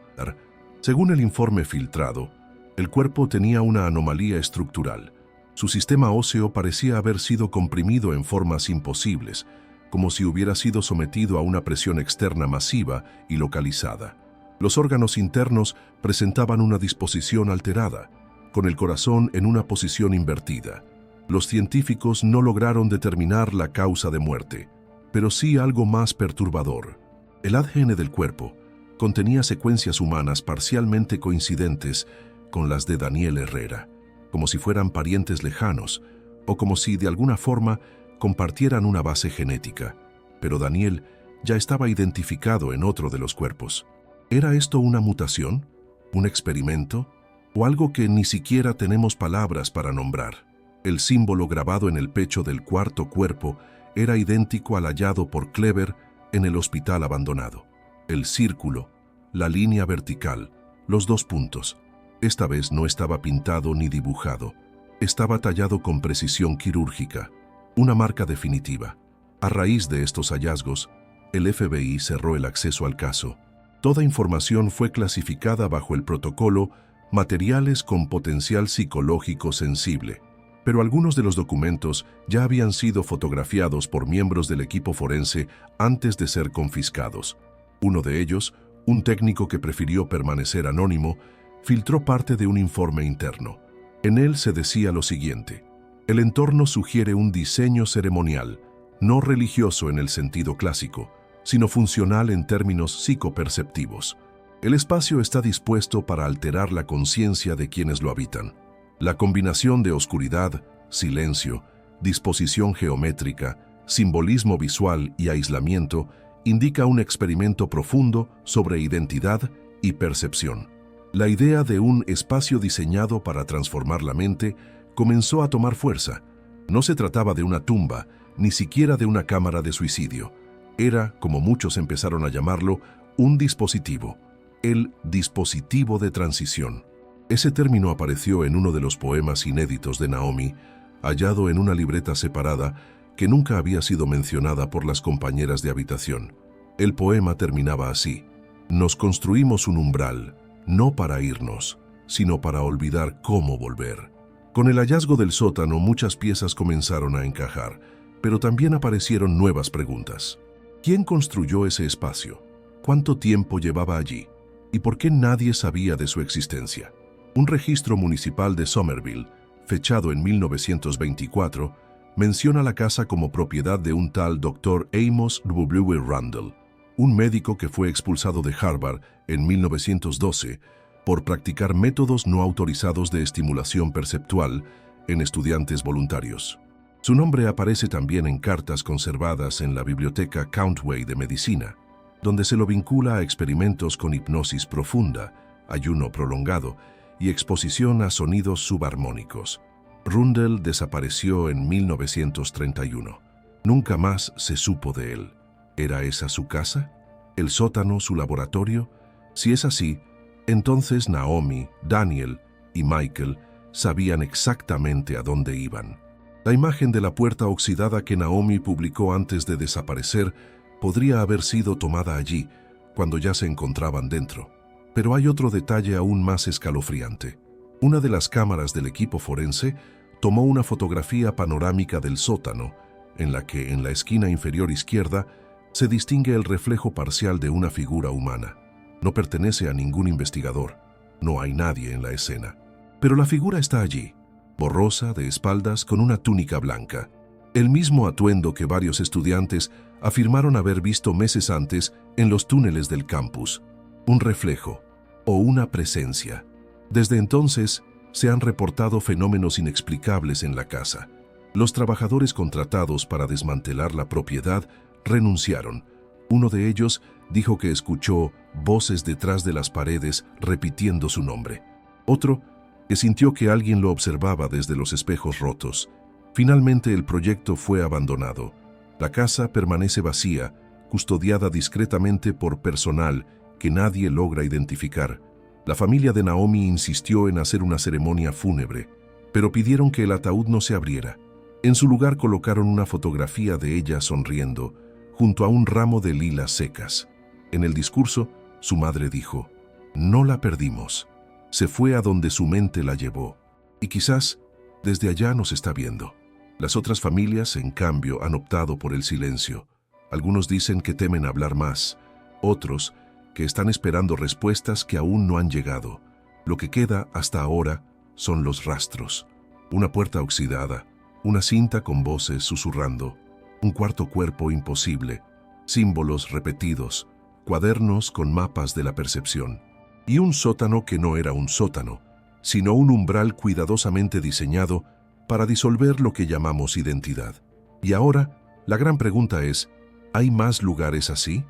Según el informe filtrado, el cuerpo tenía una anomalía estructural. Su sistema óseo parecía haber sido comprimido en formas imposibles, como si hubiera sido sometido a una presión externa masiva y localizada. Los órganos internos presentaban una disposición alterada, con el corazón en una posición invertida. Los científicos no lograron determinar la causa de muerte, pero sí algo más perturbador. El ADN del cuerpo contenía secuencias humanas parcialmente coincidentes con las de Daniel Herrera, como si fueran parientes lejanos o como si de alguna forma compartieran una base genética. Pero Daniel ya estaba identificado en otro de los cuerpos. ¿Era esto una mutación? ¿Un experimento? ¿O algo que ni siquiera tenemos palabras para nombrar? El símbolo grabado en el pecho del cuarto cuerpo era idéntico al hallado por Clever en el hospital abandonado. El círculo, la línea vertical, los 2 puntos. Esta vez no estaba pintado ni dibujado. Estaba tallado con precisión quirúrgica, una marca definitiva. A raíz de estos hallazgos, el FBI cerró el acceso al caso. Toda información fue clasificada bajo el protocolo Materiales con potencial psicológico sensible, pero algunos de los documentos ya habían sido fotografiados por miembros del equipo forense antes de ser confiscados. Uno de ellos, un técnico que prefirió permanecer anónimo, filtró parte de un informe interno. En él se decía lo siguiente: el entorno sugiere un diseño ceremonial, no religioso en el sentido clásico, sino funcional en términos psicoperceptivos. El espacio está dispuesto para alterar la conciencia de quienes lo habitan. La combinación de oscuridad, silencio, disposición geométrica simbolismo visual y aislamiento, indica un experimento profundo sobre identidad y percepción. La idea de un espacio diseñado para transformar la mente comenzó a tomar fuerza. No se trataba de una tumba, ni siquiera de una cámara de suicidio. Era, como muchos empezaron a llamarlo, un dispositivo. El dispositivo de transición. Ese término apareció en uno de los poemas inéditos de Naomi, hallado en una libreta separada que nunca había sido mencionada por las compañeras de habitación. El poema terminaba así: nos construimos un umbral, no para irnos, sino para olvidar cómo volver. Con el hallazgo del sótano, muchas piezas comenzaron a encajar, pero también aparecieron nuevas preguntas. ¿Quién construyó ese espacio? ¿Cuánto tiempo llevaba allí? ¿Y por qué nadie sabía de su existencia? Un registro municipal de Somerville, fechado en 1924, menciona la casa como propiedad de un tal Dr. Amos W. Randall, un médico que fue expulsado de Harvard en 1912 por practicar métodos no autorizados de estimulación perceptual en estudiantes voluntarios. Su nombre aparece también en cartas conservadas en la Biblioteca Countway de Medicina, donde se lo vincula a experimentos con hipnosis profunda, ayuno prolongado y exposición a sonidos subarmónicos. Rundell desapareció en 1931. Nunca más se supo de él. ¿Era esa su casa? ¿El sótano su laboratorio? Si es así, entonces Naomi, Daniel y Michael sabían exactamente a dónde iban. La imagen de la puerta oxidada que Naomi publicó antes de desaparecer podría haber sido tomada allí, cuando ya se encontraban dentro. Pero hay otro detalle aún más escalofriante. Una de las cámaras del equipo forense tomó una fotografía panorámica del sótano, en la que en la esquina inferior izquierda se distingue el reflejo parcial de una figura humana. No pertenece a ningún investigador. No hay nadie en la escena. Pero la figura está allí, borrosa, de espaldas, con una túnica blanca. El mismo atuendo que varios estudiantes afirmaron haber visto meses antes en los túneles del campus. Un reflejo o una presencia. Desde entonces, se han reportado fenómenos inexplicables en la casa. Los trabajadores contratados para desmantelar la propiedad renunciaron. Uno de ellos dijo que escuchó voces detrás de las paredes repitiendo su nombre. Otro, que sintió que alguien lo observaba desde los espejos rotos. Finalmente el proyecto fue abandonado. La casa permanece vacía, custodiada discretamente por personal que nadie logra identificar. La familia de Naomi insistió en hacer una ceremonia fúnebre, pero pidieron que el ataúd no se abriera. En su lugar colocaron una fotografía de ella sonriendo, junto a un ramo de lilas secas. En el discurso, su madre dijo: no la perdimos. Se fue a donde su mente la llevó. Y quizás desde allá nos está viendo. Las otras familias, en cambio, han optado por el silencio. Algunos dicen que temen hablar más. Otros que están esperando respuestas que aún no han llegado. Lo que queda hasta ahora son los rastros. Una puerta oxidada, una cinta con voces susurrando, un cuarto cuerpo imposible, símbolos repetidos, cuadernos con mapas de la percepción, y un sótano que no era un sótano, sino un umbral cuidadosamente diseñado para disolver lo que llamamos identidad. Y ahora, la gran pregunta es, ¿hay más lugares así?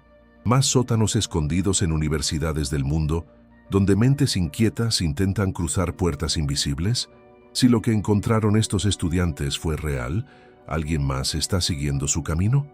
¿Más sótanos escondidos en universidades del mundo, donde mentes inquietas intentan cruzar puertas invisibles? Si lo que encontraron estos estudiantes fue real, ¿alguien más está siguiendo su camino?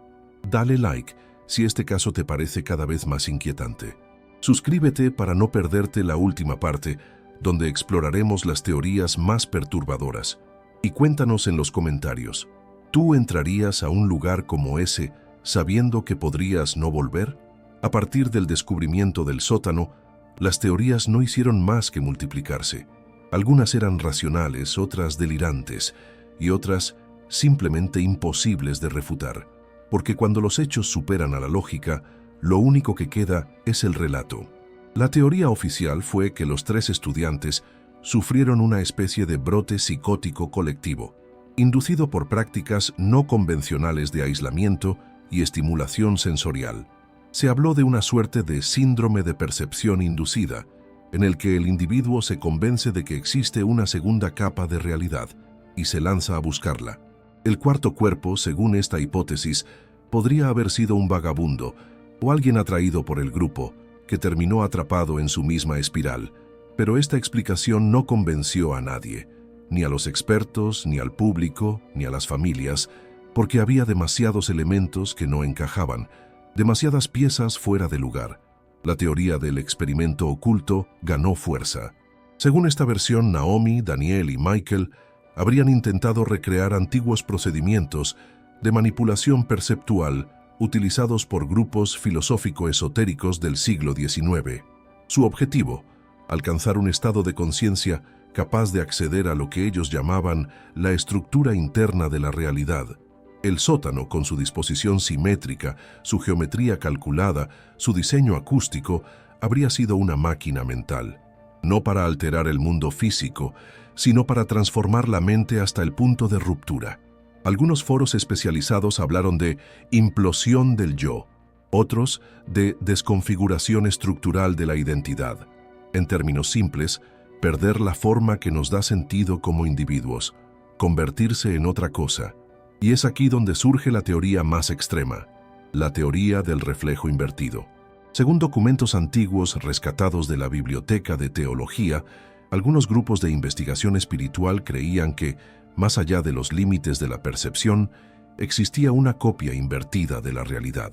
Dale like si este caso te parece cada vez más inquietante. Suscríbete para no perderte la última parte, donde exploraremos las teorías más perturbadoras. Y cuéntanos en los comentarios, ¿tú entrarías a un lugar como ese sabiendo que podrías no volver? A partir del descubrimiento del sótano, las teorías no hicieron más que multiplicarse. Algunas eran racionales, otras delirantes, y otras simplemente imposibles de refutar, porque cuando los hechos superan a la lógica, lo único que queda es el relato. La teoría oficial fue que los 3 estudiantes sufrieron una especie de brote psicótico colectivo, inducido por prácticas no convencionales de aislamiento y estimulación sensorial. Se habló de una suerte de síndrome de percepción inducida, en el que el individuo se convence de que existe una segunda capa de realidad y se lanza a buscarla. El cuarto cuerpo, según esta hipótesis, podría haber sido un vagabundo o alguien atraído por el grupo, que terminó atrapado en su misma espiral. Pero esta explicación no convenció a nadie, ni a los expertos, ni al público, ni a las familias, porque había demasiados elementos que no encajaban, demasiadas piezas fuera de lugar. La teoría del experimento oculto ganó fuerza. Según esta versión, Naomi, Daniel y Michael habrían intentado recrear antiguos procedimientos de manipulación perceptual utilizados por grupos filosófico-esotéricos del siglo XIX. Su objetivo: alcanzar un estado de conciencia capaz de acceder a lo que ellos llamaban la estructura interna de la realidad. El sótano, con su disposición simétrica, su geometría calculada, su diseño acústico, habría sido una máquina mental, no para alterar el mundo físico, sino para transformar la mente hasta el punto de ruptura. Algunos foros especializados hablaron de implosión del yo, otros de desconfiguración estructural de la identidad. En términos simples, perder la forma que nos da sentido como individuos, convertirse en otra cosa. Y es aquí donde surge la teoría más extrema, la teoría del reflejo invertido. Según documentos antiguos rescatados de la Biblioteca de Teología, algunos grupos de investigación espiritual creían que, más allá de los límites de la percepción, existía una copia invertida de la realidad.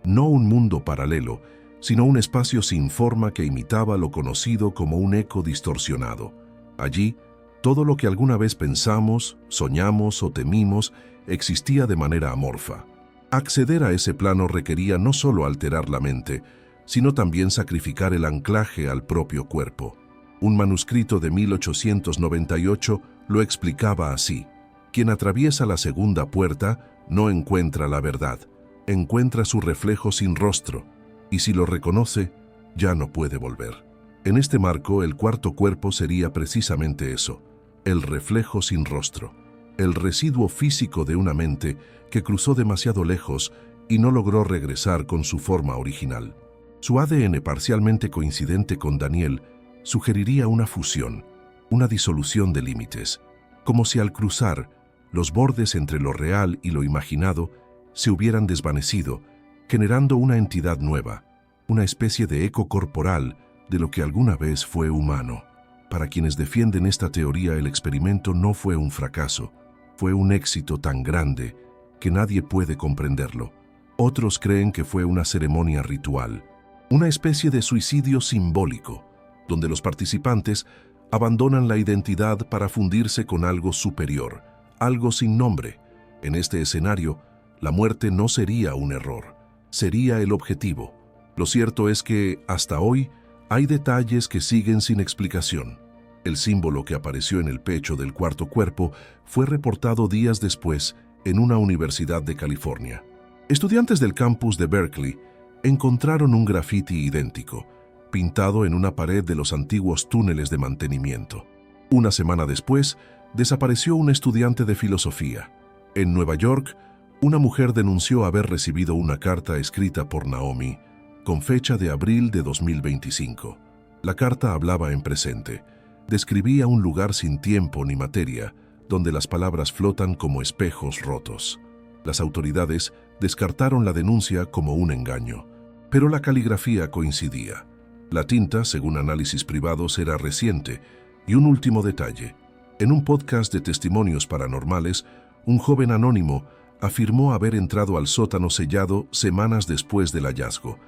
No un mundo paralelo, sino un espacio sin forma que imitaba lo conocido como un eco distorsionado. Allí, todo lo que alguna vez pensamos, soñamos o temimos existía de manera amorfa. Acceder a ese plano requería no solo alterar la mente, sino también sacrificar el anclaje al propio cuerpo. Un manuscrito de 1898 lo explicaba así: quien atraviesa la segunda puerta no encuentra la verdad, encuentra su reflejo sin rostro, y si lo reconoce, ya no puede volver. En este marco, el cuarto cuerpo sería precisamente eso, el reflejo sin rostro, el residuo físico de una mente que cruzó demasiado lejos y no logró regresar con su forma original. Su ADN, parcialmente coincidente con Daniel, sugeriría una fusión, una disolución de límites, como si al cruzar, los bordes entre lo real y lo imaginado se hubieran desvanecido, generando una entidad nueva, una especie de eco corporal de lo que alguna vez fue humano. Para quienes defienden esta teoría, el experimento no fue un fracaso, fue un éxito tan grande que nadie puede comprenderlo. Otros creen que fue una ceremonia ritual, una especie de suicidio simbólico, donde los participantes abandonan la identidad para fundirse con algo superior, algo sin nombre. En este escenario, la muerte no sería un error, sería el objetivo. Lo cierto es que, hasta hoy, hay detalles que siguen sin explicación. El símbolo que apareció en el pecho del cuarto cuerpo fue reportado días después en una universidad de California. Estudiantes del campus de Berkeley encontraron un grafiti idéntico, pintado en una pared de los antiguos túneles de mantenimiento. Una semana después, desapareció un estudiante de filosofía. En Nueva York, una mujer denunció haber recibido una carta escrita por Naomi, con fecha de abril de 2025. La carta hablaba en presente. Describía un lugar sin tiempo ni materia, donde las palabras flotan como espejos rotos. Las autoridades descartaron la denuncia como un engaño, pero la caligrafía coincidía. La tinta, según análisis privados, era reciente. Y un último detalle: en un podcast de testimonios paranormales, un joven anónimo afirmó haber entrado al sótano sellado semanas después del hallazgo.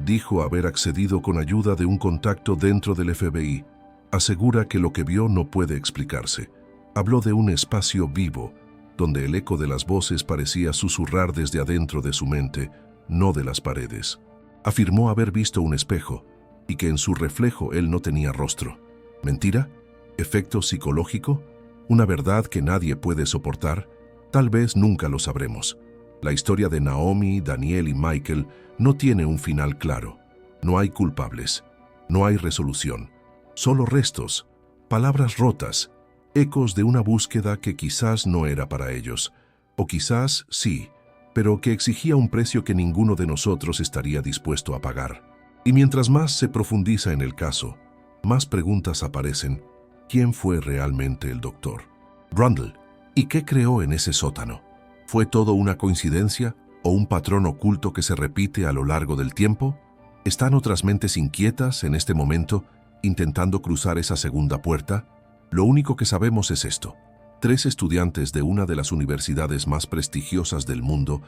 Dijo haber accedido con ayuda de un contacto dentro del FBI. Asegura que lo que vio no puede explicarse. Habló de un espacio vivo, donde el eco de las voces parecía susurrar desde adentro de su mente, no de las paredes. Afirmó haber visto un espejo, y que en su reflejo él no tenía rostro. ¿Mentira? ¿Efecto psicológico? ¿Una verdad que nadie puede soportar? Tal vez nunca lo sabremos. La historia de Naomi, Daniel y Michael no tiene un final claro. No hay culpables, no hay resolución, solo restos, palabras rotas, ecos de una búsqueda que quizás no era para ellos, o quizás sí, pero que exigía un precio que ninguno de nosotros estaría dispuesto a pagar. Y mientras más se profundiza en el caso, más preguntas aparecen. ¿Quién fue realmente el doctor Rundle? ¿Y qué creó en ese sótano? ¿Fue todo una coincidencia o un patrón oculto que se repite a lo largo del tiempo? ¿Están otras mentes inquietas en este momento intentando cruzar esa segunda puerta? Lo único que sabemos es esto. 3 estudiantes de una de las universidades más prestigiosas del mundo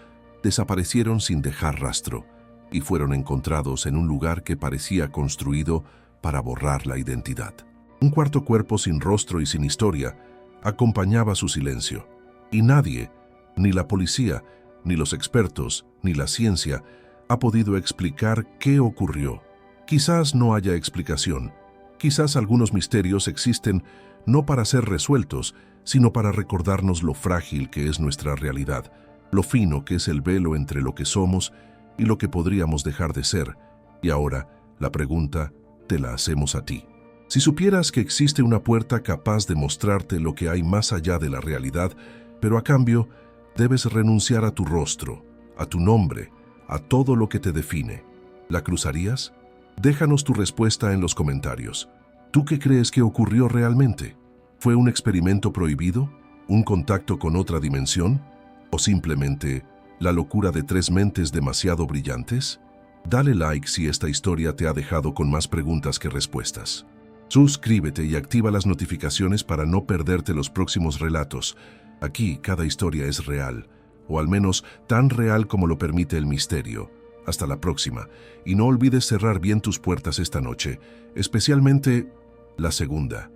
desaparecieron sin dejar rastro y fueron encontrados en un lugar que parecía construido para borrar la identidad. Un cuarto cuerpo sin rostro y sin historia acompañaba su silencio, y nadie, ni la policía, ni los expertos, ni la ciencia, ha podido explicar qué ocurrió. Quizás no haya explicación, quizás algunos misterios existen no para ser resueltos, sino para recordarnos lo frágil que es nuestra realidad, lo fino que es el velo entre lo que somos y lo que podríamos dejar de ser. Y ahora, la pregunta te la hacemos a ti. Si supieras que existe una puerta capaz de mostrarte lo que hay más allá de la realidad, pero a cambio debes renunciar a tu rostro, a tu nombre, a todo lo que te define, ¿la cruzarías? Déjanos tu respuesta en los comentarios. ¿Tú qué crees que ocurrió realmente? ¿Fue un experimento prohibido? ¿Un contacto con otra dimensión? ¿O simplemente la locura de 3 mentes demasiado brillantes? Dale like si esta historia te ha dejado con más preguntas que respuestas. Suscríbete y activa las notificaciones para no perderte los próximos relatos. Aquí cada historia es real, o al menos tan real como lo permite el misterio. Hasta la próxima, y no olvides cerrar bien tus puertas esta noche, especialmente la segunda.